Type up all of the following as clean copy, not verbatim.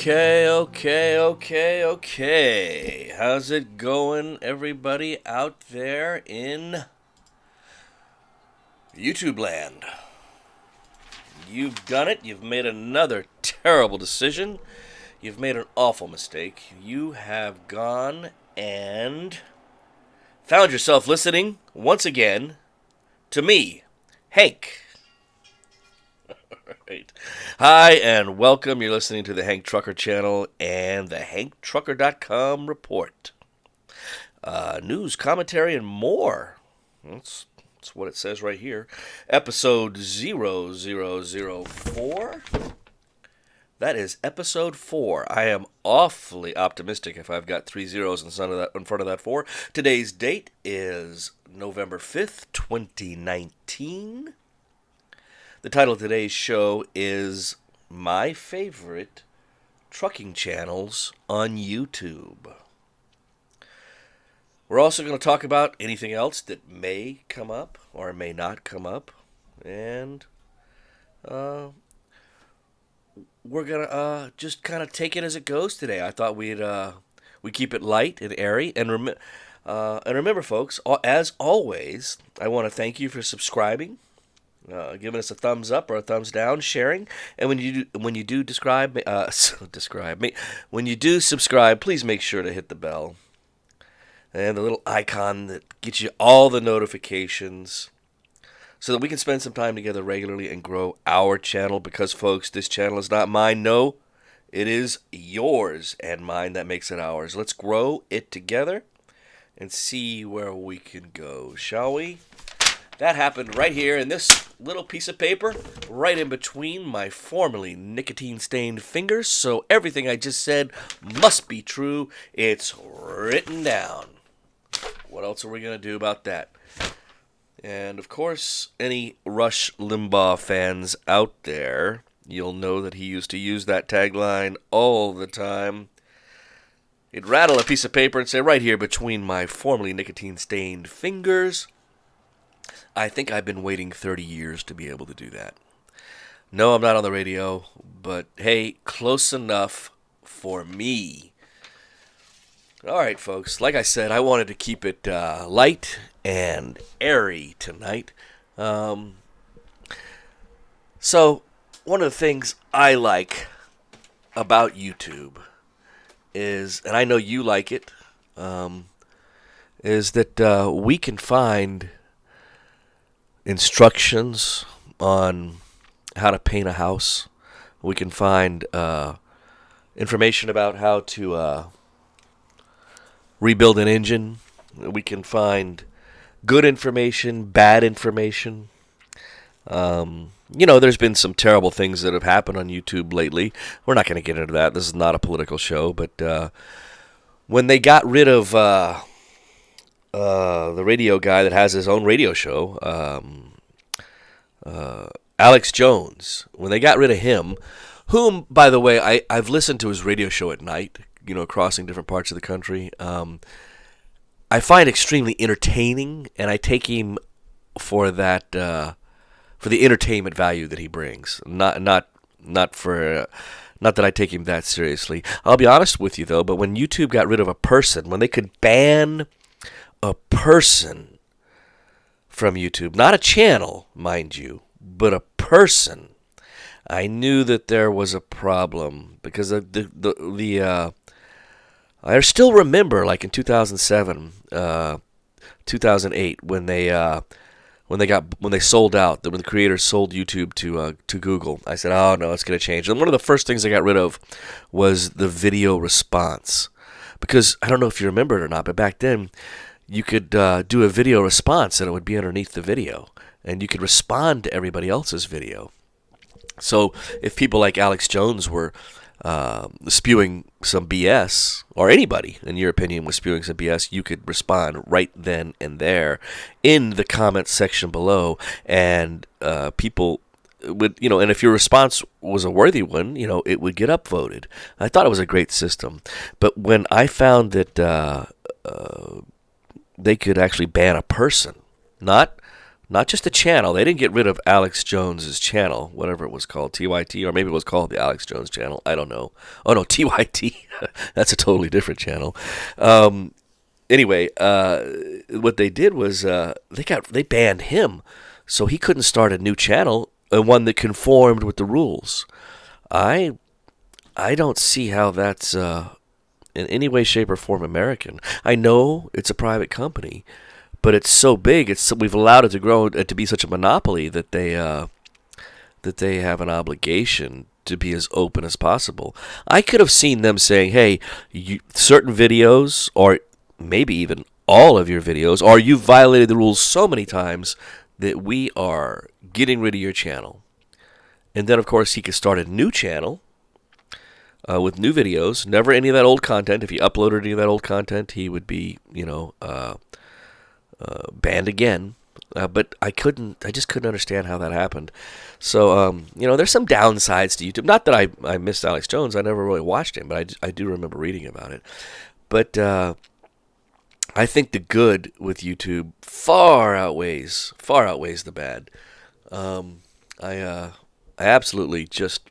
Okay. How's it going, everybody out there in YouTube land? You've done it. You've made another terrible decision. You've made an awful mistake. You have gone and found yourself listening once again to me, Hank. Right. Hi, and welcome. You're listening to the Hank Trucker channel and the HankTrucker.com report. News, commentary, and more. That's what it says right here. Episode 0004. That is episode 4. I am awfully optimistic if I've got 3 zeros in front of that 4. Today's date is November 5th, 2019. The title of today's show is My Favorite Trucking Channels on YouTube. We're also going to talk about anything else that may come up or may not come up. And we're going to just kind of take it as it goes today. I thought we'd keep it light and airy. And remember, folks, as always, I want to thank you for subscribing. Giving us a thumbs up or a thumbs down, sharing, and when you do when you do subscribe, please make sure to hit the bell and the little icon that gets you all the notifications, so that we can spend some time together regularly and grow our channel. Because, folks, this channel is not mine. No, it is yours and mine. That makes it ours. Let's grow it together and see where we can go, shall we? That happened right here in this little piece of paper, right in between my formerly nicotine-stained fingers. So everything I just said must be true. It's written down. What else are we going to do about that? And, of course, any Rush Limbaugh fans out there, you'll know that he used to use that tagline all the time. He'd rattle a piece of paper and say, right here between my formerly nicotine-stained fingers. I think I've been waiting 30 years to be able to do that. No, I'm not on the radio, but hey, close enough for me. All right, folks, like I said, I wanted to keep it light and airy tonight. So, one of the things I like about YouTube is, and I know you like it, is that we can find instructions on how to paint a house. We can find information about how to rebuild an engine. We can find good information, bad information. There's been some terrible things that have happened on YouTube lately. We're not going to get into that. This is not a political show. But when they got rid of the radio guy that has his own radio show, Alex Jones, when they got rid of him, whom, by the way, I've listened to his radio show at night, crossing different parts of the country. I find extremely entertaining, and I take him for that, for the entertainment value that he brings. Not that I take him that seriously. I'll be honest with you, though, but when YouTube got rid of a person, when they could ban a person from YouTube, not a channel, mind you, but a person, I knew that there was a problem. Because I still remember, like in 2007, 2008, when they sold out, when the creators sold YouTube to Google. I said, oh no, it's going to change. And one of the first things they got rid of was the video response, because I don't know if you remember it or not, but back then you could do a video response and it would be underneath the video, and you could respond to everybody else's video. So if people like Alex Jones were spewing some BS, or anybody, in your opinion, was spewing some BS, you could respond right then and there in the comment section below, and people would, and if your response was a worthy one, it would get upvoted. I thought it was a great system. But when I found that they could actually ban a person, not not just the channel. They didn't get rid of Alex Jones's channel, whatever it was called, TYT, or maybe it was called the Alex Jones channel. I don't know. Oh no, TYT. That's a totally different channel. Anyway, what they did was they banned him, so he couldn't start a new channel, one that conformed with the rules. I don't see how that's in any way, shape, or form American. I know it's a private company, but it's so big. We've allowed it to grow to be such a monopoly that they have an obligation to be as open as possible. I could have seen them saying, "Hey, certain videos, or maybe even all of your videos, or you've violated the rules so many times that we are getting rid of your channel." And then, of course, he could start a new channel with new videos. Never any of that old content. If he uploaded any of that old content, he would be, banned again. But I just couldn't understand how that happened. So, there's some downsides to YouTube. Not that I missed Alex Jones. I never really watched him, but I do remember reading about it. But I think the good with YouTube far outweighs the bad. I absolutely just,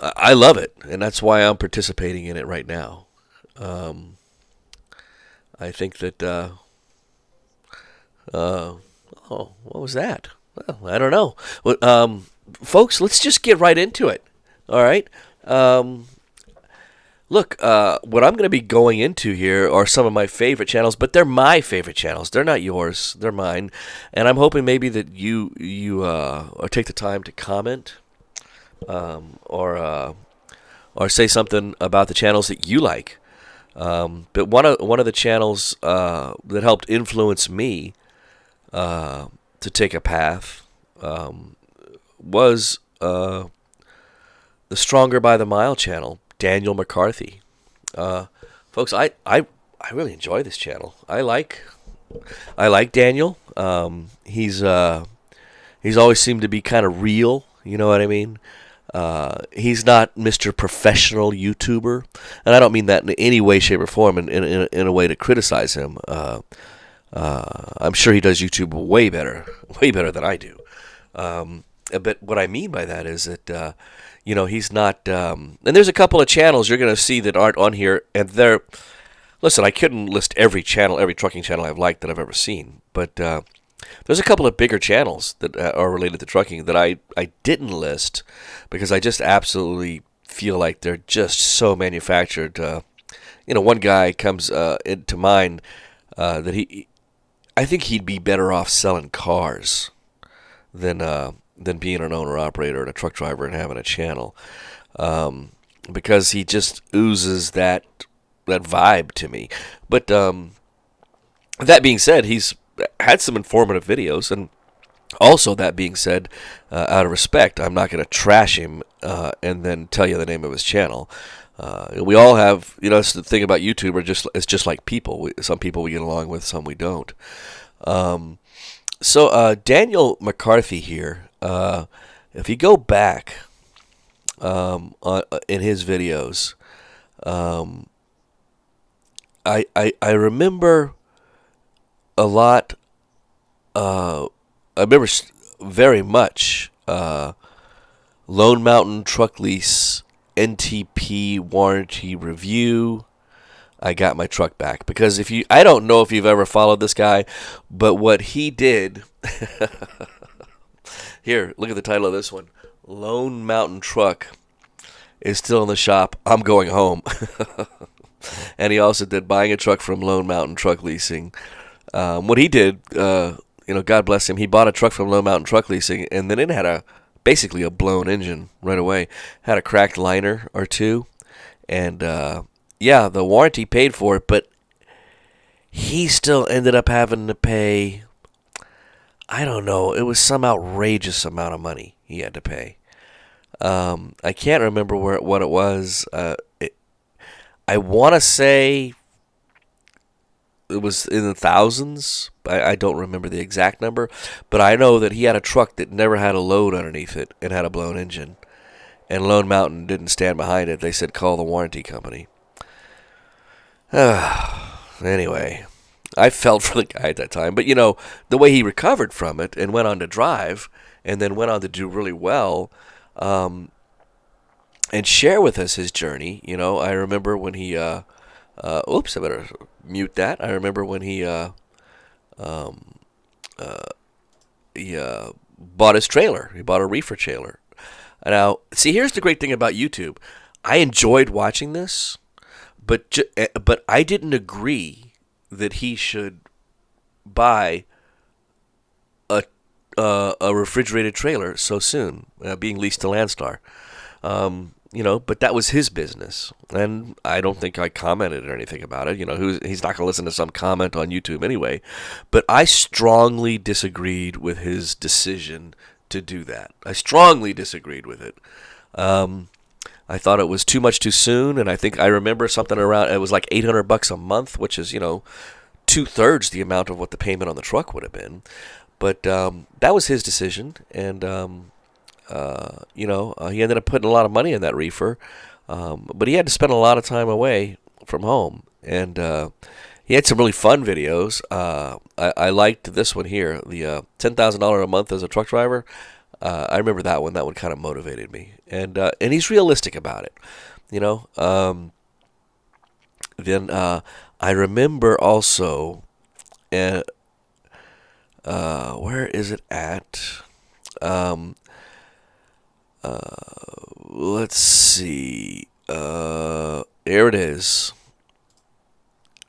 I love it, and that's why I'm participating in it right now. I think that, what was that? Well, I don't know. Well, folks, let's just get right into it. All right. Look, what I'm going to be going into here are some of my favorite channels, but they're my favorite channels. They're not yours. They're mine. And I'm hoping maybe that you take the time to comment or say something about the channels that you like. But one of the channels that helped influence me to take a path was the Stronger by the Mile channel. Daniel McCarthy. Folks, I really enjoy this channel. I like Daniel. He's always seemed to be kind of real, you know what I mean? He's not Mr. Professional YouTuber, and I don't mean that in any way, shape, or form in a way to criticize him. I'm sure he does YouTube way better than I do. But what I mean by that is that he's not. And there's a couple of channels you're going to see that aren't on here, and they're. Listen, I couldn't list every trucking channel I've liked that I've ever seen, but there's a couple of bigger channels that are related to trucking that I didn't list because I just absolutely feel like they're just so manufactured. One guy comes into mind that I think he'd be better off selling cars than being an owner-operator and a truck driver and having a channel, because he just oozes that vibe to me. But that being said, he's had some informative videos, and also that being said, out of respect, I'm not going to trash him and then tell you the name of his channel. We all have, that's the thing about YouTube. It's just like people. Some people we get along with, some we don't. So Daniel McCarthy here. If you go back in his videos, I remember a lot. I remember very much Lone Mountain Truck Lease NTP warranty review. I got my truck back because I don't know if you've ever followed this guy, but what he did. Here, look at the title of this one. Lone Mountain Truck is still in the shop. I'm going home. And he also did buying a truck from Lone Mountain Truck Leasing. What he did, God bless him, he bought a truck from Lone Mountain Truck Leasing, and then it had basically a blown engine right away. Had a cracked liner or two. And, the warranty paid for it, but he still ended up having to pay, I don't know, it was some outrageous amount of money he had to pay. I can't remember what it was. I want to say it was in the thousands. I don't remember the exact number, but I know that he had a truck that never had a load underneath it and had a blown engine. And Lone Mountain didn't stand behind it. They said, call the warranty company. Anyway, I felt for the guy at that time. But, the way he recovered from it and went on to drive and then went on to do really well, and share with us his journey. I remember when he, oops, I better mute that. I remember when um, he bought his trailer. He bought a reefer trailer. Now, see, here's the great thing about YouTube. I enjoyed watching this, but I didn't agree that he should buy a refrigerated trailer so soon, being leased to Landstar. But that was his business, and I don't think I commented or anything about it. He's not going to listen to some comment on YouTube anyway. But I strongly disagreed with his decision to do that. I strongly disagreed with it. I thought it was too much too soon, and I remember something around, it was like $800 a month, which is, 2/3 the amount of what the payment on the truck would have been. But that was his decision, and he ended up putting a lot of money in that reefer, but he had to spend a lot of time away from home, and he had some really fun videos. I liked this one here, the $10,000 a month as a truck driver. I remember that one. That one kind of motivated me, and he's realistic about it, Then I remember also, where is it at? Let's see. There it is.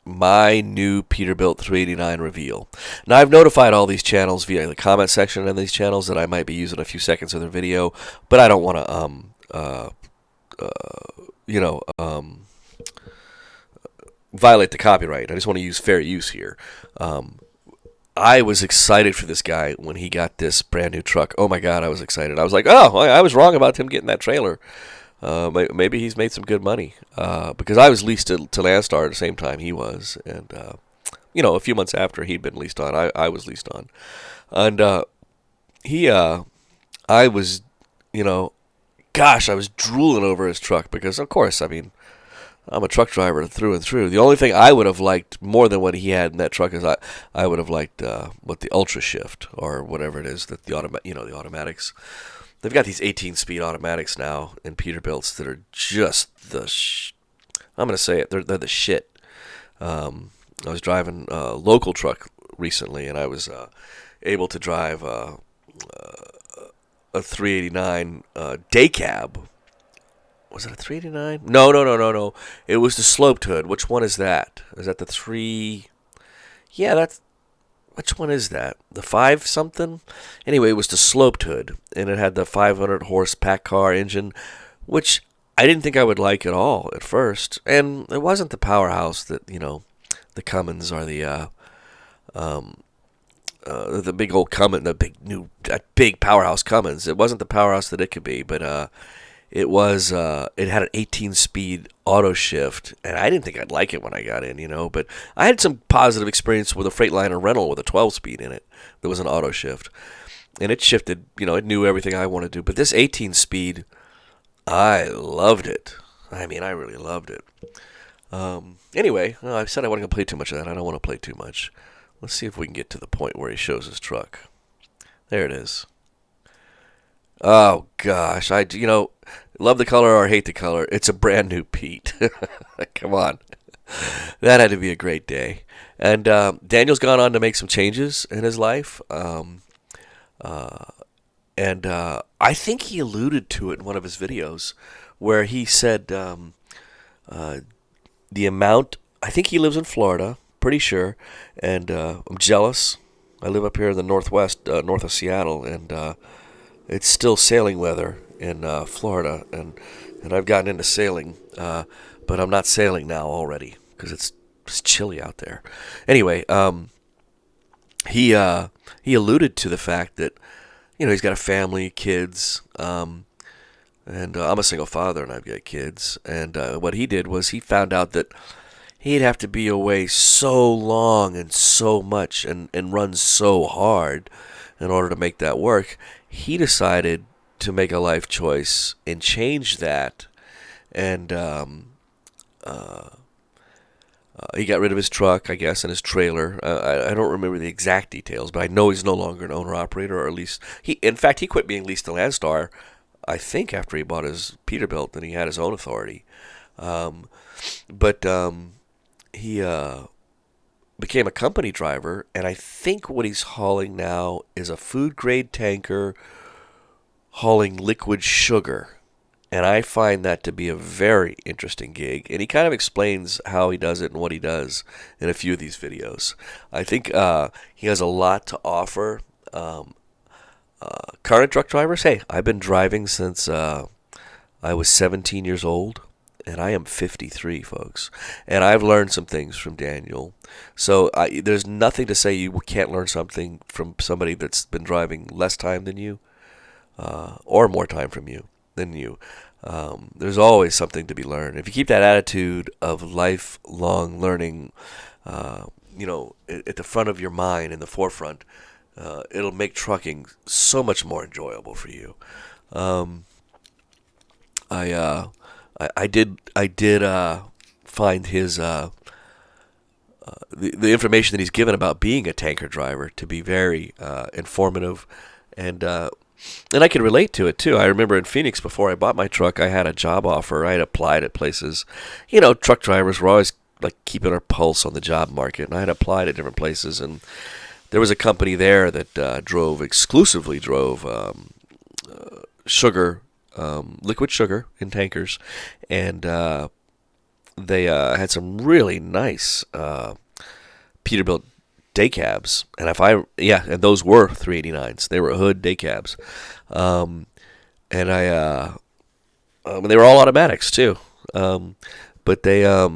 My new Peterbilt 389 reveal. Now, I've notified all these channels via the comment section in these channels that I might be using a few seconds of their video, but I don't want to, violate the copyright. I just want to use fair use here. I was excited for this guy when he got this brand new truck. Oh my God, I was excited. I was like, oh, I was wrong about him getting that trailer. Maybe he's made some good money, because I was leased to Landstar at the same time he was, and a few months after he'd been leased on, I was leased on, and I was, gosh, I was drooling over his truck because, of course, I mean, I'm a truck driver through and through. The only thing I would have liked more than what he had in that truck is I would have liked what the Ultra Shift or whatever it is that the automatics. They've got these 18-speed automatics now in Peterbilts that are just I'm going to say it. They're the shit. I was driving a local truck recently, and I was able to drive a 389 day cab. Was it a 389? No. It was the sloped hood. Which one is that? Is that the 3? Yeah, that's... Which one is that? The 5 something? Anyway, it was the sloped hood, and it had the 500 horse pack car engine, which I didn't think I would like at all at first. And it wasn't the powerhouse that, the Cummins or the big old Cummins, that big powerhouse Cummins. It wasn't the powerhouse that it could be, but it was, it had an 18-speed auto shift, and I didn't think I'd like it when I got in, but I had some positive experience with a Freightliner rental with a 12-speed in it. There was an auto shift, and it shifted, it knew everything I wanted to do. But this 18-speed, I loved it. I mean, I really loved it. Anyway, I said I wasn't going to play too much of that. I don't want to play too much. Let's see if we can get to the point where he shows his truck. There it is. Oh, gosh. Love the color or hate the color. It's a brand new Pete. Come on. That had to be a great day. And Daniel's gone on to make some changes in his life. And I think he alluded to it in one of his videos where he said the amount... I think he lives in Florida, pretty sure. And I'm jealous. I live up here in the northwest, north of Seattle, and it's still sailing weather in Florida, and I've gotten into sailing, but I'm not sailing now already because it's chilly out there. Anyway, he alluded to the fact that he's got a family, kids, and I'm a single father and I've got kids, and what he did was he found out that he'd have to be away so long and so much and run so hard in order to make that work. He decided to make a life choice and change that, and He got rid of his truck, I guess, and his trailer. I don't remember the exact details, but I know he's no longer an owner-operator, or at least in fact, he quit being leased to Landstar, I think, after he bought his Peterbilt, and he had his own authority. Um, but he became a company driver, and I think what he's hauling now is a food-grade tanker hauling liquid sugar. And I find that to be a very interesting gig. And he kind of explains how he does it and what he does in a few of these videos. I think he has a lot to offer. Um, Current truck drivers, hey, I've been driving since I was 17 years old. And I am 53, folks. And I've learned some things from Daniel. So there's nothing to say you can't learn something from somebody that's been driving less time than you, or more time from you than you. There's always something to be learned. If you keep that attitude of lifelong learning, at the front of your mind, in the forefront, it'll make trucking so much more enjoyable for you. Um, I, I did find his the information that he's given about being a tanker driver to be very informative, and and I can relate to it too. I remember in Phoenix, before I bought my truck, I had a job offer. I had applied at places. Truck drivers were always like keeping our pulse on the job market, and I had applied at different places. And there was a company there that exclusively drove sugar, liquid sugar in tankers, and they had some really nice Peterbilt day cabs, and and those were 389s. They were hood day cabs, and they were all automatics too. But I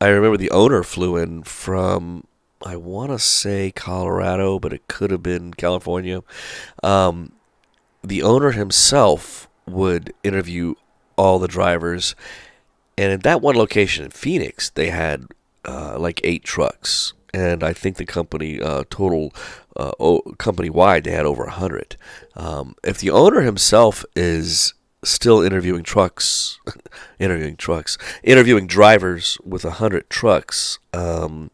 remember the owner flew in from, I want to say Colorado, but it could have been California. The owner himself would interview all the drivers, and at that one location in Phoenix, they had like 8 trucks. And I think the company company wide, they had over 100. If the owner himself is still interviewing interviewing drivers with 100 trucks, then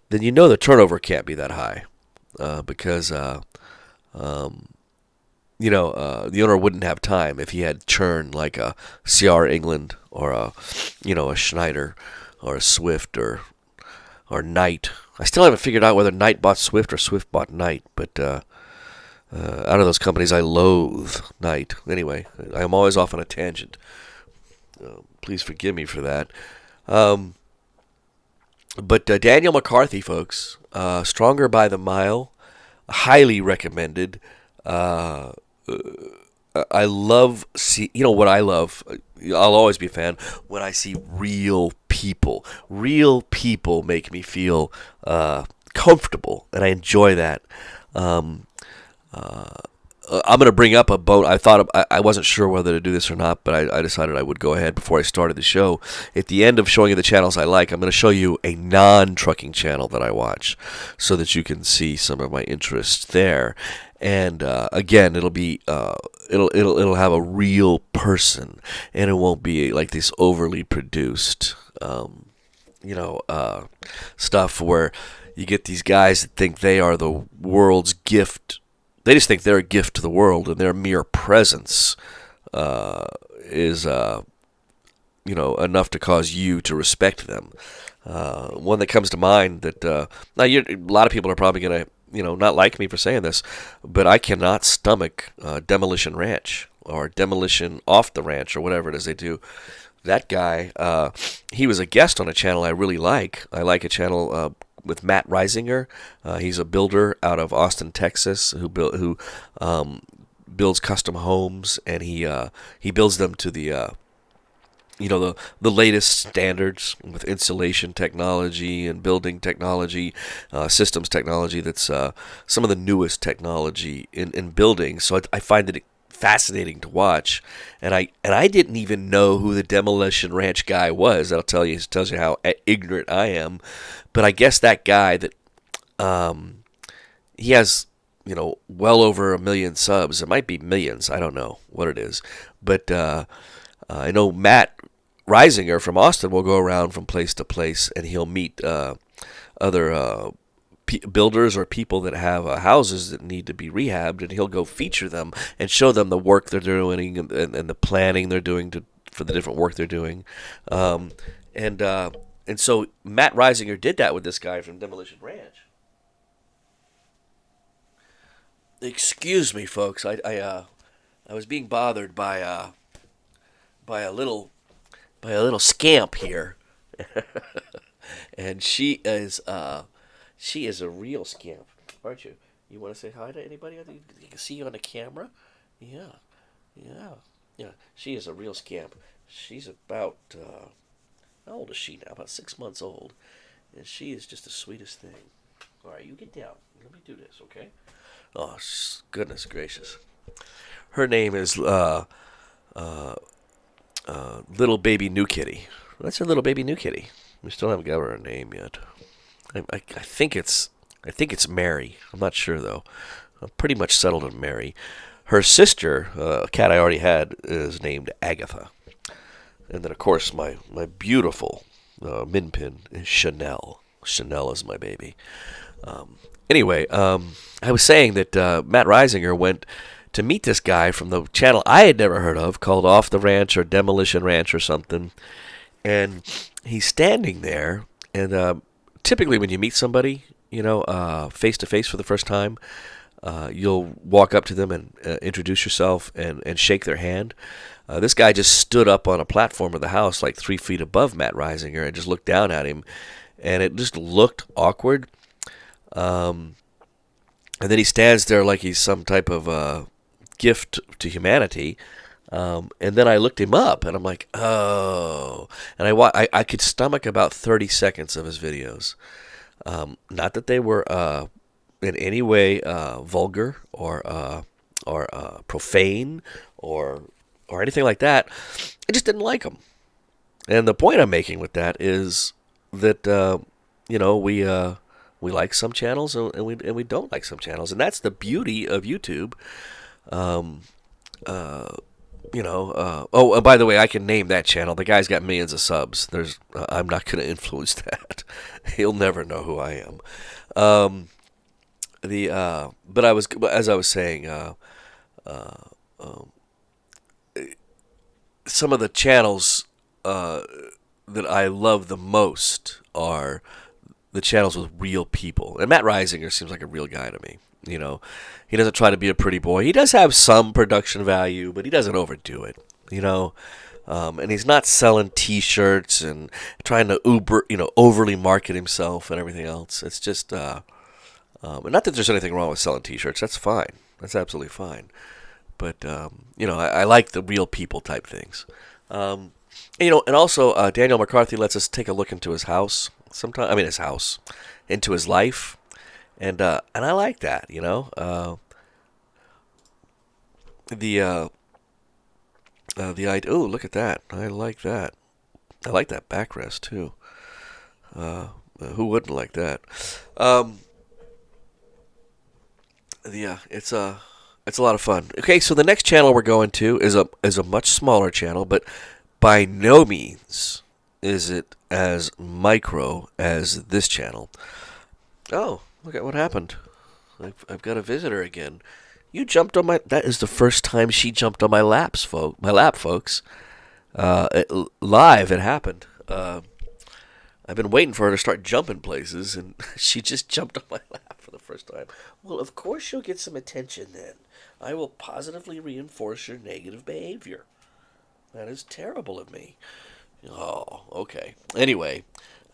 the turnover can't be that high, because the owner wouldn't have time if he had churn like a CR England, or a Schneider, or a Swift, or Knight. I still haven't figured out whether Knight bought Swift or Swift bought Knight, but out of those companies, I loathe Knight. Anyway, I'm always off on a tangent. Please forgive me for that. But Daniel McCarthy, folks, Stronger by the Mile, highly recommended. I love what I love. I'll always be a fan when I see real people. Real people make me feel comfortable, and I enjoy that. I'm going to bring up a boat. I wasn't sure whether to do this or not, but I decided I would go ahead before I started the show. At the end of showing you the channels I like, I'm going to show you a non-trucking channel that I watch, so that you can see some of my interests there. And again, it'll be it'll have a real person, and it won't be like this overly produced stuff where you get these guys that think they are the world's gift. They just think they're a gift to the world, and their mere presence is enough to cause you to respect them. One that comes to mind that a lot of people are probably going to not like me for saying this, but I cannot stomach Demolition Ranch, or Demolition Off the Ranch, or whatever it is they do. That guy, he was a guest on a channel I really like. I like a channel with Matt Reisinger. He's a builder out of Austin, Texas, who builds custom homes, and he builds them to the the latest standards with insulation technology and building technology, systems technology. That's some of the newest technology in building. So I find it fascinating to watch, and I didn't even know who the Demolition Ranch guy was. It tells you how ignorant I am. But I guess that guy that he has well over 1 million subs. It might be millions. I don't know what it is, but I know Matt Reisinger from Austin will go around from place to place, and he'll meet other builders or people that have houses that need to be rehabbed, and he'll go feature them and show them the work they're doing and the planning they're doing for the different work they're doing. Um, and so Matt Reisinger did that with this guy from Demolition Ranch. Excuse me, folks. I was being bothered by a little scamp here, and she is a real scamp, aren't you? You want to say hi to anybody? You can see you on the camera. Yeah, yeah, yeah. She is a real scamp. She's about how old is she now? About 6 months old, and she is just the sweetest thing. All right, you get down. Let me do this, okay? Oh, goodness gracious. Her name is Little Baby New Kitty. That's her Little Baby New Kitty. We still haven't got her a name yet. I think it's Mary. I'm not sure though. I'm pretty much settled on Mary. Her sister, a cat I already had, is named Agatha. And then of course my beautiful min pin is Chanel. Chanel is my baby. Anyway, I was saying that Matt Reisinger went to meet this guy from the channel I had never heard of called Off the Ranch or Demolition Ranch or something. And he's standing there, and typically when you meet somebody, face to face for the first time, you'll walk up to them and introduce yourself and shake their hand. This guy just stood up on a platform of the house like 3 feet above Matt Reisinger and just looked down at him, and it just looked awkward. And then he stands there like he's some type of gift to humanity. And then I looked him up, and I'm like, oh. And I could stomach about 30 seconds of his videos. Not that they were in any way vulgar or profane or anything like that. I just didn't like them. And the point I'm making with that is that we like some channels and we don't like some channels, and that's the beauty of YouTube. Um, oh, and by the way, I can name that channel. The guy's got millions of subs. I'm not going to influence that. He'll never know who I am. But as I was saying, some of the channels that I love the most are the channels with real people. And Matt Reisinger seems like a real guy to me. He doesn't try to be a pretty boy. He does have some production value, but he doesn't overdo it. And he's not selling T-shirts and trying to overly market himself and everything else. It's just, and not that there's anything wrong with selling T-shirts. That's fine. That's absolutely fine. But I like the real people type things. And also Daniel McCarthy lets us take a look into his house. Into his life. And I like that, the idea. Oh, look at that! I like that. I like that backrest too. Who wouldn't like that? It's a lot of fun. Okay, so the next channel we're going to is a much smaller channel, but by no means is it as micro as this channel. Oh, look at what happened. I've got a visitor again. You jumped on my... That is the first time she jumped on my lap, folks. Live, it happened. I've been waiting for her to start jumping places, and she just jumped on my lap for the first time. Well, of course you'll get some attention then. I will positively reinforce your negative behavior. That is terrible of me. Oh, okay. Anyway,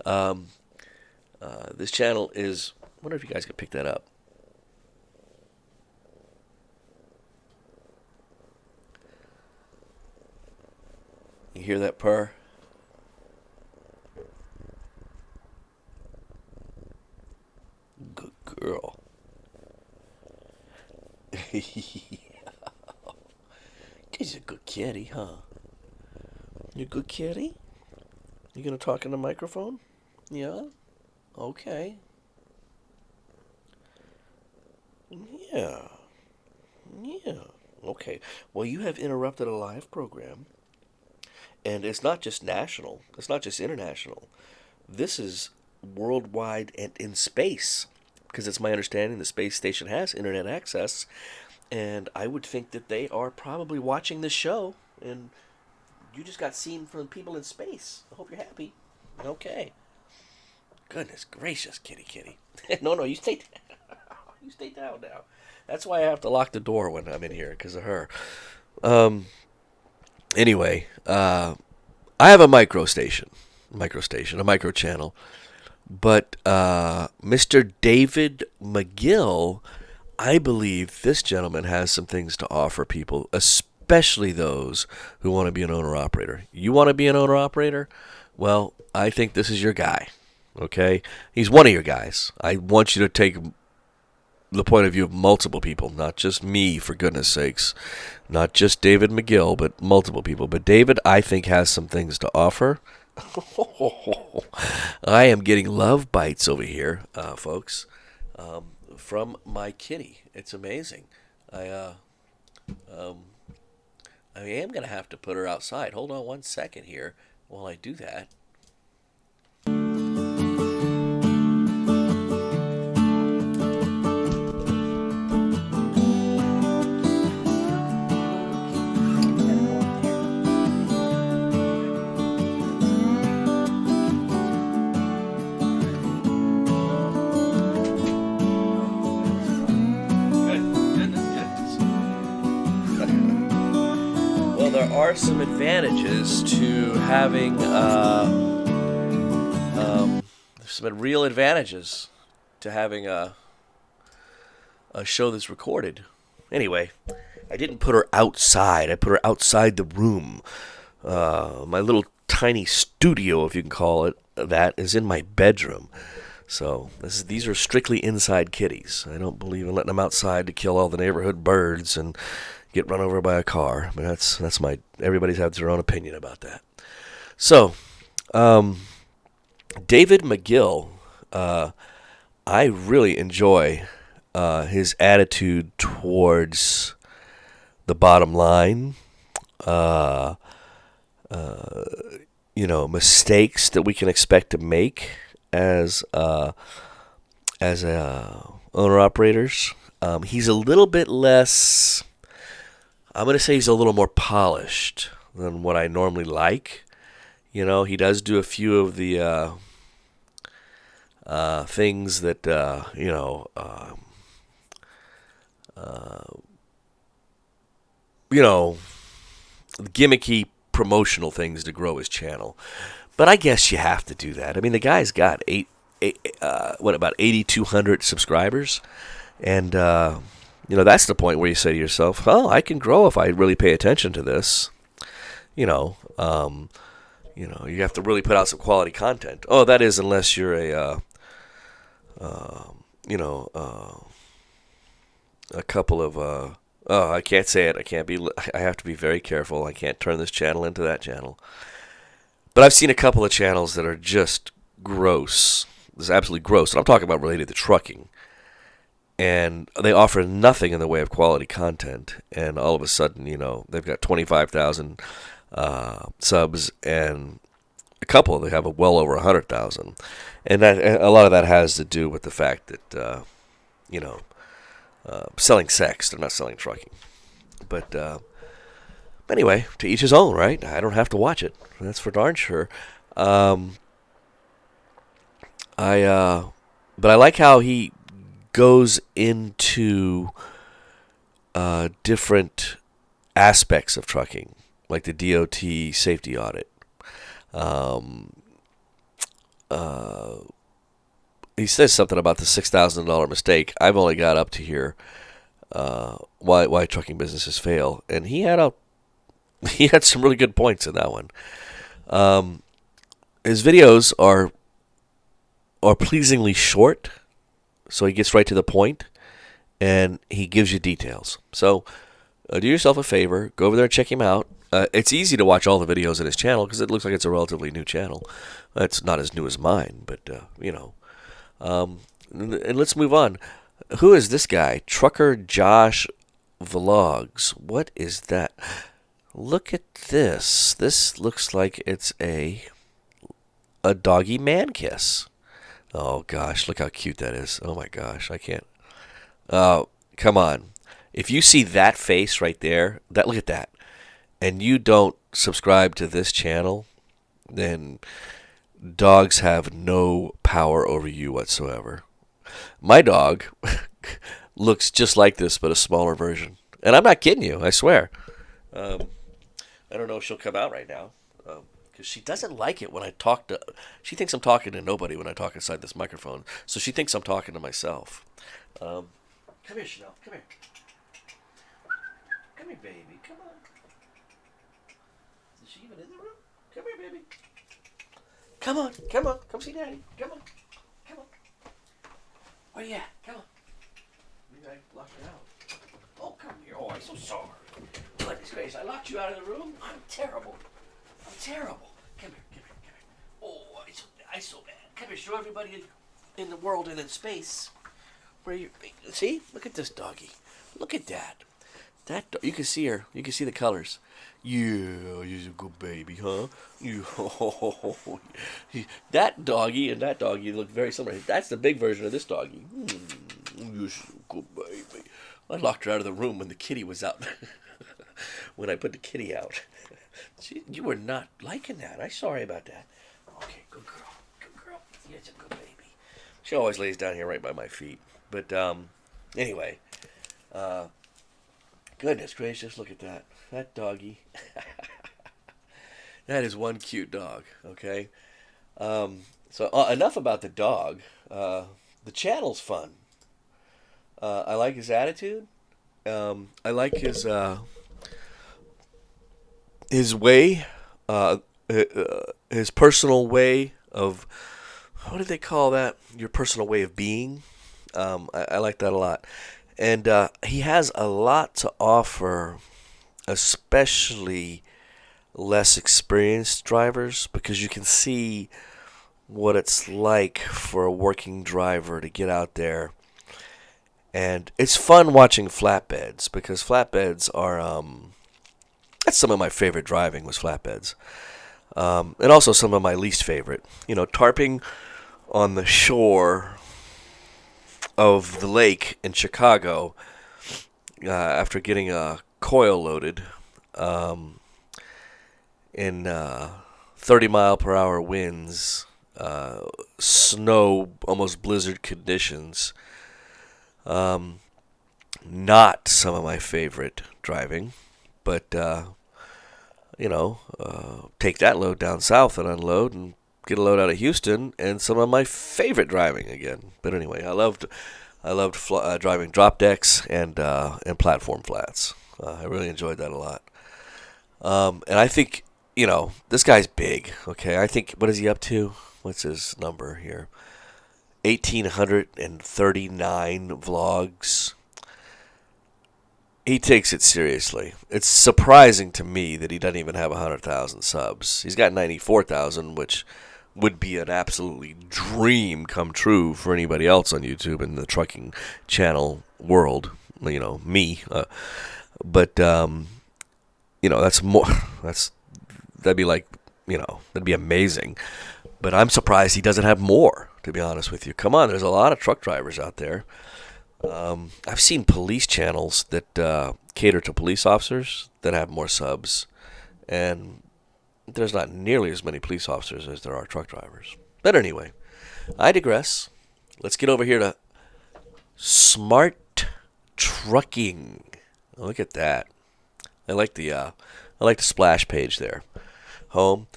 this channel is... I wonder if you guys can pick that up. You hear that purr? Good girl. She's a good kitty, huh? You a good kitty? You gonna talk in the microphone? Yeah? Okay. Yeah. Yeah. Okay. Well, you have interrupted a live program, And it's not just national, it's not just international. This is worldwide and in space. Because it's my understanding the space station has internet access. And I would think that they are probably watching this show. And you just got seen from people in space. I hope you're happy. Okay. Goodness gracious, kitty, kitty. No, you stay. You stay down now. That's why I have to lock the door when I'm in here because of her. Anyway, I have a micro channel, but Mr. David McGill, I believe this gentleman has some things to offer people, especially those who want to be an owner-operator. You want to be an owner-operator? Well, I think this is your guy, okay? He's one of your guys. I want you to take the point of view of multiple people, not just me, for goodness sakes. Not just David McGill, but multiple people. But David, I think, has some things to offer. I am getting love bites over here, folks, from my kitty. It's amazing. I am going to have to put her outside. Hold on one second here while I do that. There are some advantages to having some real advantages to having a show that's recorded. Anyway, I didn't put her outside. I put her outside the room. My little tiny studio, if you can call it that, is in my bedroom. So these are strictly inside kitties. I don't believe in letting them outside to kill all the neighborhood birds and get run over by a car. But that's my. Everybody's has their own opinion about that. So, David McGill, I really enjoy his attitude towards the bottom line. Mistakes that we can expect to make as owner operators. He's a little bit less. I'm going to say he's a little more polished than what I normally like. He does do a few of the things that, gimmicky promotional things to grow his channel. But I guess you have to do that. I mean, the guy's got about 8,200 subscribers. And, that's the point where you say to yourself, oh, I can grow if I really pay attention to this. You have to really put out some quality content. Oh, that is, unless you're a couple of, I can't say it. I have to be very careful. I can't turn this channel into that channel. But I've seen a couple of channels that are just gross. This is absolutely gross. And I'm talking about related to trucking. And they offer nothing in the way of quality content. And all of a sudden, they've got 25,000 subs, and a couple they have well over 100,000. And a lot of that has to do with the fact that, selling sex. They're not selling trucking. But anyway, to each his own, right? I don't have to watch it. That's for darn sure. But I like how he goes into different aspects of trucking, like the DOT safety audit. He says something about the $6,000 mistake. I've only got up to here. Why trucking businesses fail, and he had some really good points in that one. His videos are pleasingly short, so he gets right to the point, and he gives you details. So do yourself a favor, go over there and check him out. It's easy to watch all the videos on his channel because it looks like it's a relatively new channel. It's not as new as mine, but and let's move on. Who is this guy? Trucker Josh Vlogs. What is that? Look at this. This looks like it's a doggy man kiss. Oh gosh, look how cute that is. Oh my gosh, I can't. Oh, come on. If you see that face right there, that look at that, and you don't subscribe to this channel, then dogs have no power over you whatsoever. My dog looks just like this, but a smaller version. And I'm not kidding you, I swear. Um, I don't know if she'll come out right now. Because she doesn't like it when I talk to. She thinks I'm talking to nobody when I talk inside this microphone. So she thinks I'm talking to myself. Um, come here, Chanel. Come here. Come here, baby. Come on. Is she even in the room? Come here, baby. Come on. Come on. Come see Daddy. Come on. Come on. Where you at? Come on. Maybe I locked her out. Oh, come here. Oh, I'm so sorry. Goodness gracious, I locked you out of the room? I'm terrible. I'm terrible. Come here, come here, come here. Oh, I'm so bad. Come here, show everybody in the world and in space where you see. Look at this doggy. Look at that. You can see her. You can see the colors. Yeah, you're a good baby, huh? You, that doggy and that doggy look very similar. That's the big version of this doggy. You're so good baby. I locked her out of the room when the kitty was out. When I put the kitty out. You were not liking that. I'm sorry about that. Okay, good girl. Good girl. You're a good baby. She always lays down here right by my feet. But, anyway. Goodness gracious, look at that. That doggy. That is one cute dog, okay? So, enough about the dog. The channel's fun. I like his attitude. I like his way, his personal way of, what do they call that? Your personal way of being. I like that a lot. And he has a lot to offer, especially less experienced drivers, because you can see what it's like for a working driver to get out there. And it's fun watching flatbeds, because flatbeds are, that's some of my favorite driving was flatbeds. And also some of my least favorite. You know, tarping on the shore of the lake in Chicago after getting a coil loaded in 30 mile per hour winds, snow, almost blizzard conditions. Not some of my favorite driving, but take that load down south and unload and get a load out of Houston, and some of my favorite driving again. But anyway, I loved driving drop decks and platform flats. I really enjoyed that a lot. And I think this guy's big. Okay, I think, what is he up to? What's his number here? 1,839 vlogs. He takes it seriously. It's surprising to me that he doesn't even have 100,000 subs. He's got 94,000, which would be an absolutely dream come true for anybody else on YouTube in the trucking channel world. Me. But that's more. That'd be like, that'd be amazing. But I'm surprised he doesn't have more, to be honest with you. Come on, there's a lot of truck drivers out there. I've seen police channels that cater to police officers that have more subs, and there's not nearly as many police officers as there are truck drivers. But anyway, I digress. Let's get over here to Smart Trucking. Look at that. I like the splash page there. Home.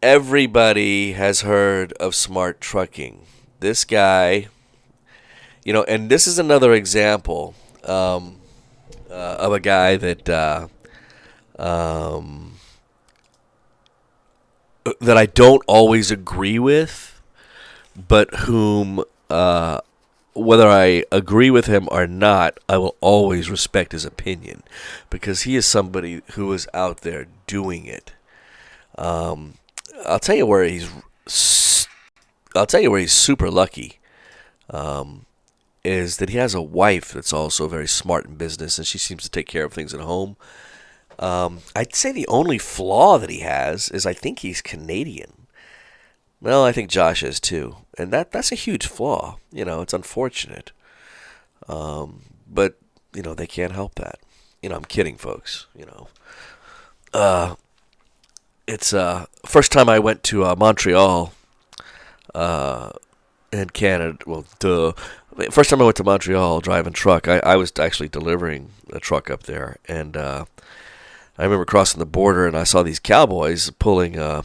Everybody has heard of Smart Trucking. This guy. And this is another example of a guy that that I don't always agree with, but whom, whether I agree with him or not, I will always respect his opinion, because he is somebody who is out there doing it. I'll tell you where he's super lucky. Is that he has a wife that's also very smart in business, and she seems to take care of things at home. I'd say the only flaw that he has is I think he's Canadian. Well, I think Josh is too, and that's a huge flaw. It's unfortunate, but they can't help that. I'm kidding, folks. Uh, it's first time I went to Montreal, uh, in Canada. Well, duh. First time I went to Montreal driving truck, I was actually delivering a truck up there, and I remember crossing the border and I saw these cowboys pulling uh,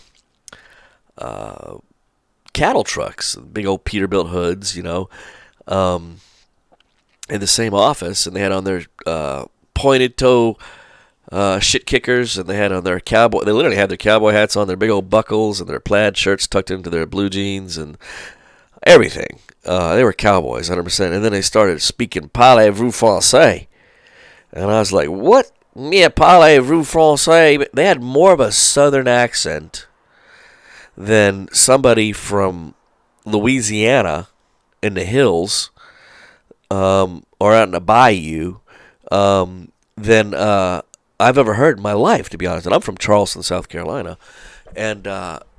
cattle trucks, big old Peterbilt hoods, um, in the same office, and they had on their pointed toe shit kickers, and they had on their cowboy. They literally had their cowboy hats on, their big old buckles, and their plaid shirts tucked into their blue jeans, and everything. They were cowboys, 100%. And then they started speaking parlez-vous français, and I was like, "What? Yeah, parlez-vous français?" But they had more of a southern accent than somebody from Louisiana in the hills, or out in the bayou, than I've ever heard in my life, to be honest. And I'm from Charleston, South Carolina, and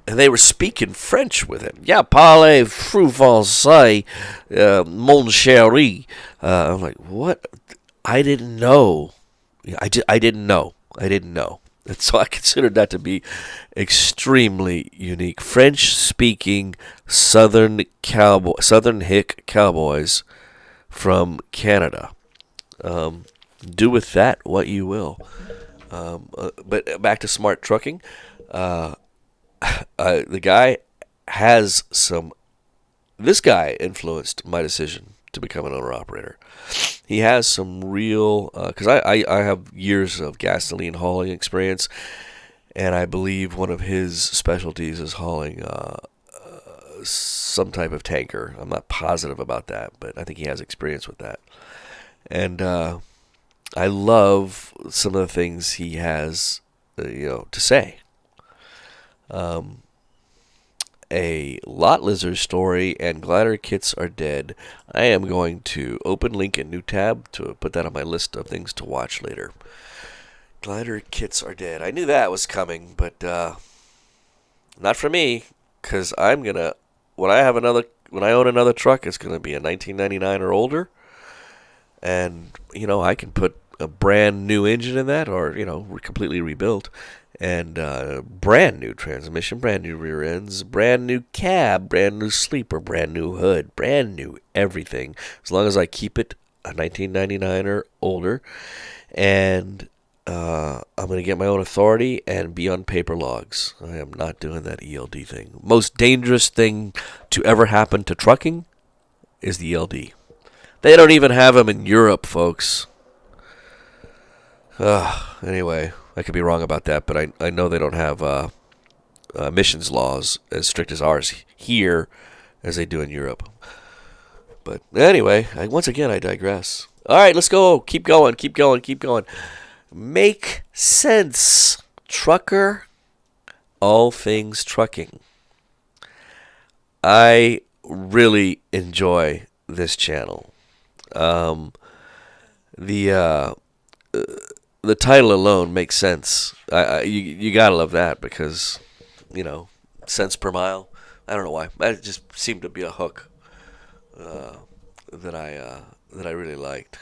they were speaking French with him. Yeah, parlez-vous français, mon chéri. I'm like, what? I didn't know. I didn't know. I didn't know. And so I considered that to be extremely unique. French-speaking Southern hick cowboys from Canada. Do with that what you will. But back to smart trucking. The guy has some. This guy influenced my decision to become an owner operator. He has some real, because I have years of gasoline hauling experience, and I believe one of his specialties is hauling some type of tanker. I'm not positive about that, but I think he has experience with that. And I love some of the things he has, to say. A lot lizard story and glider kits are dead. I am going to open link a new tab to put that on my list of things to watch later. Glider kits are dead. I knew that was coming, but not for me, because when I own another truck, it's gonna be a 1999 or older, and I can put a brand new engine in that, or completely rebuilt, and brand new transmission, brand new rear ends, brand new cab, brand new sleeper, brand new hood, brand new everything, as long as I keep it a 1999 or older. And I'm going to get my own authority and be on paper logs. I am not doing that ELD thing. Most dangerous thing to ever happen to trucking is the ELD. They don't even have them in Europe, folks. Anyway, I could be wrong about that, but I know they don't have emissions laws as strict as ours here as they do in Europe. But anyway, once again, I digress. All right, let's go. Keep going, keep going, keep going. Make sense, trucker. All things trucking. I really enjoy this channel. The title alone makes sense. You gotta love that because, cents per mile. I don't know why. That just seemed to be a hook that I really liked.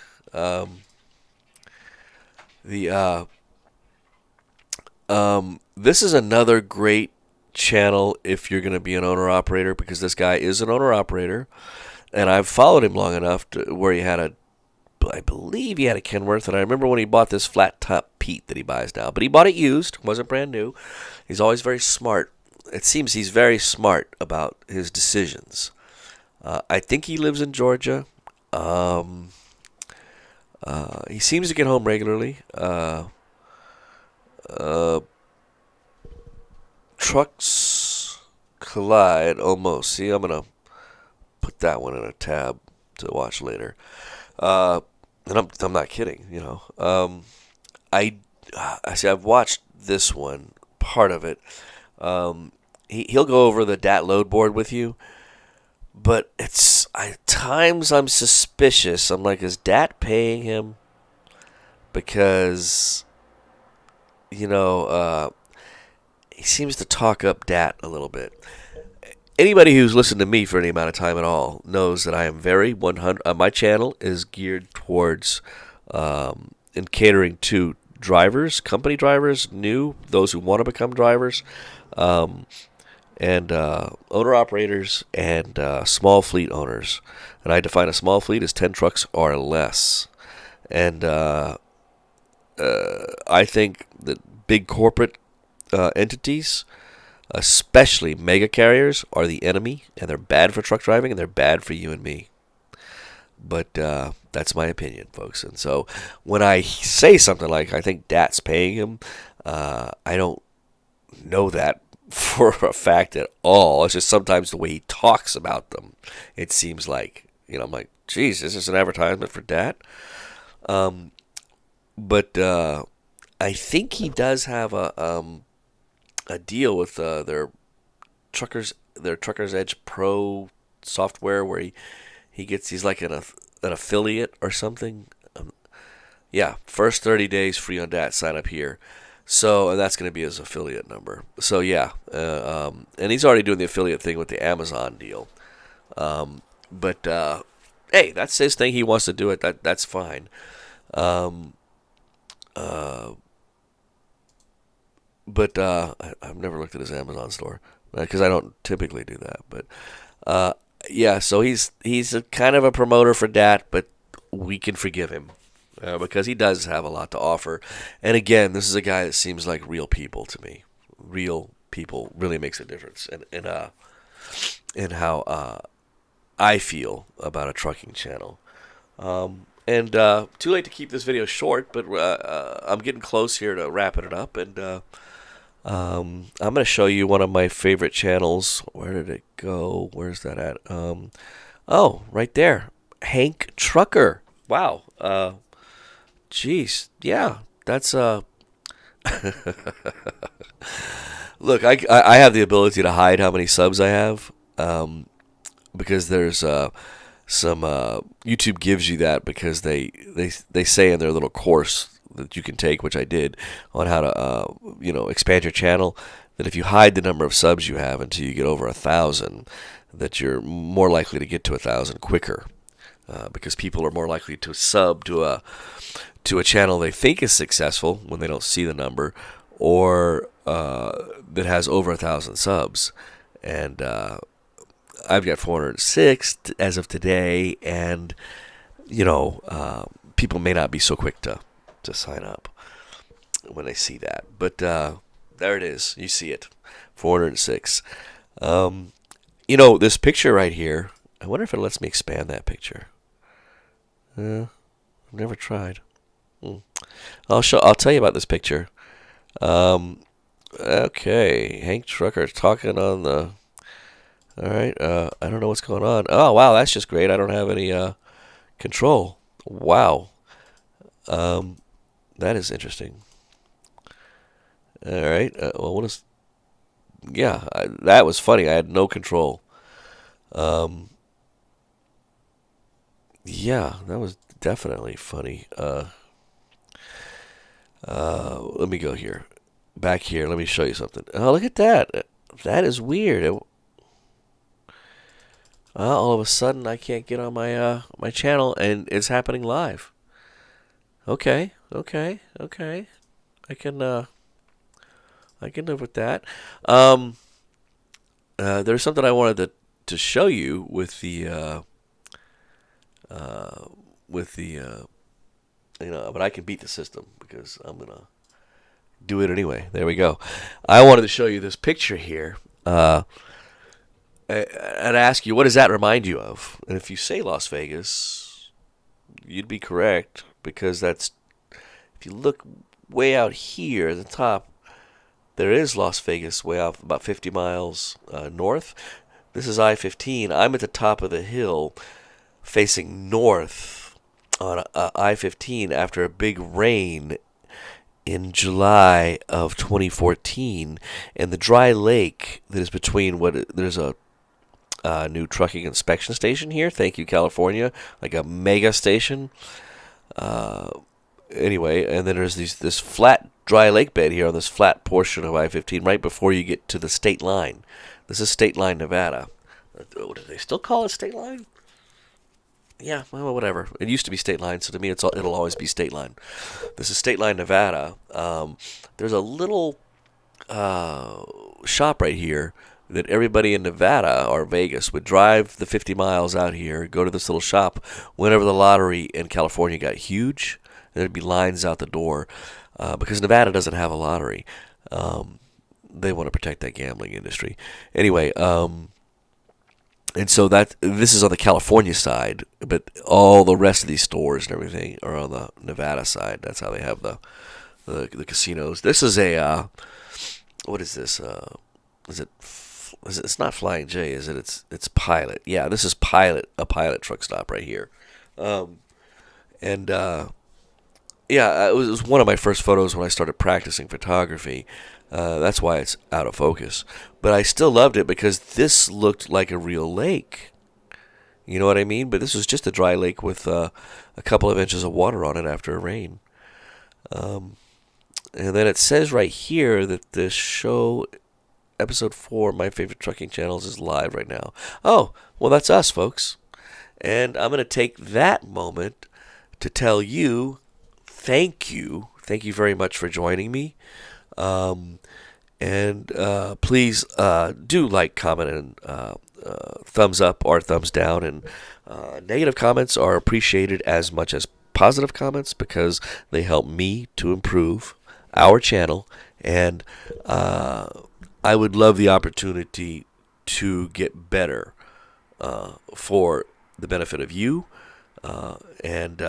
This is another great channel if you're gonna be an owner operator, because this guy is an owner operator, and I've followed him long enough to where I believe he had a Kenworth, and I remember when he bought this flat top Pete that he buys now. But he bought it used, wasn't brand new. He's always very smart. It seems he's very smart about his decisions. I think he lives in Georgia. He seems to get home regularly. Trucks collide almost. See, I'm going to put that one in a tab to watch later. And I'm not kidding, I see. I've watched this one, part of it. He'll go over the DAT load board with you, but at times I'm suspicious. I'm like, is DAT paying him? Because you know, he seems to talk up Dat a little bit. Anybody who's listened to me for any amount of time at all knows that I am very 100. My channel is geared towards and catering to drivers, company drivers, those who want to become drivers, um, and owner operators and small fleet owners. And I define a small fleet as 10 trucks or less. And I think that big corporate entities, especially mega carriers, are the enemy, and they're bad for truck driving, and they're bad for you and me. But that's my opinion, folks. And so when I say something like I think Dat's paying him, I don't know that for a fact at all. It's just sometimes the way he talks about them. It seems like, I'm like, geez, is this an advertisement for Dat? But I think he does have a deal with their Truckers Edge Pro software where he's like an affiliate or something. Yeah, first 30 days free on Dat. Sign up here. So, and that's going to be his affiliate number. So yeah, and he's already doing the affiliate thing with the Amazon deal. But hey, that's his thing. He wants to do it. That's fine. But I've never looked at his Amazon store because I don't typically do that. But yeah, so he's a kind of a promoter for Dat, but we can forgive him because he does have a lot to offer. And again, this is a guy that seems like real people to me. Real people really makes a difference in how I feel about a trucking channel. And too late to keep this video short, but I'm getting close here to wrapping it up. And I'm going to show you one of my favorite channels. Where did it go? Where's that at? Oh, right there. Hank Trucker. Wow. Geez. Yeah, that's... Look, I have the ability to hide how many subs I have because there's... some YouTube gives you that because they say in their little course that you can take, which I did, on how to expand your channel, that if you hide the number of subs you have until you get over 1,000, that you're more likely to get to 1,000 quicker, because people are more likely to sub to a channel they think is successful when they don't see the number, or that has over 1,000 subs, and I've got 406 as of today, and people may not be so quick to sign up when they see that. But there it is. You see it, 406. This picture right here. I wonder if it lets me expand that picture. I've never tried. I'll tell you about this picture. Okay, Hank Trucker talking on the. All right, I don't know what's going on. Oh, wow, that's just great. I don't have any control. Wow. That is interesting. All right, well, that was funny. I had no control. Yeah, that was definitely funny. Let me go here. Back here, let me show you something. Oh, look at that. That is weird. All of a sudden, I can't get on my channel, and it's happening live. Okay. I can live with that. There's something I wanted to show you with the but I can beat the system because I'm gonna do it anyway. There we go. I wanted to show you this picture here. And ask you, what does that remind you of? And if you say Las Vegas, you'd be correct, because if you look way out here at the top, there is Las Vegas way off about 50 miles north. This is I-15. I'm at the top of the hill facing north on I-15 after a big rain in July of 2014, and the dry lake that is between there's a new trucking inspection station here. Thank you, California. Like a mega station. anyway, and then there's this flat dry lake bed here on this flat portion of I-15 right before you get to the state line. This is State Line, Nevada. Do they still call it State Line? Yeah, well, whatever. It used to be State Line, so to me it'll always be State Line. This is State Line, Nevada. There's a little shop right here that everybody in Nevada or Vegas would drive the 50 miles out here, go to this little shop whenever the lottery in California got huge. There'd be lines out the door because Nevada doesn't have a lottery. They want to protect that gambling industry. Anyway, and so this is on the California side, but all the rest of these stores and everything are on the Nevada side. That's how they have the casinos. This is a what is this? It's not Flying J, is it? It's Pilot. Yeah, this is Pilot, a Pilot truck stop right here. And yeah, it was one of my first photos when I started practicing photography. That's why it's out of focus. But I still loved it because this looked like a real lake. You know what I mean? But this was just a dry lake with a couple of inches of water on it after a rain. And then it says right here that this show, episode 4, My Favorite Trucking Channels, is live right now. Oh, well, that's us, folks. And I'm going to take that moment to tell you, thank you. Thank you very much for joining me. And please do like, comment, and thumbs up or thumbs down. And negative comments are appreciated as much as positive comments because they help me to improve our channel. And I would love the opportunity to get better for the benefit of you and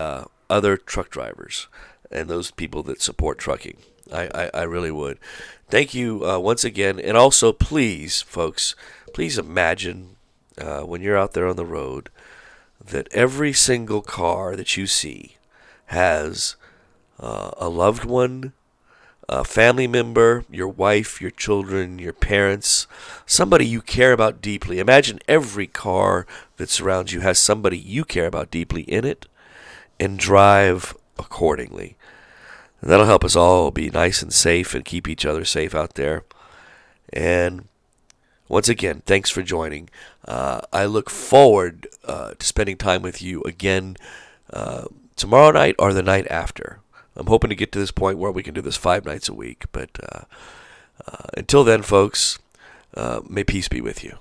other truck drivers and those people that support trucking. I really would. Thank you once again. And also, please, folks, please imagine when you're out there on the road that every single car that you see has a loved one, a family member, your wife, your children, your parents, somebody you care about deeply. Imagine every car that surrounds you has somebody you care about deeply in it, and drive accordingly. And that'll help us all be nice and safe and keep each other safe out there. And once again, thanks for joining. I look forward to spending time with you again tomorrow night or the night after. I'm hoping to get to this point where we can do this 5 nights a week. But until then, folks, may peace be with you.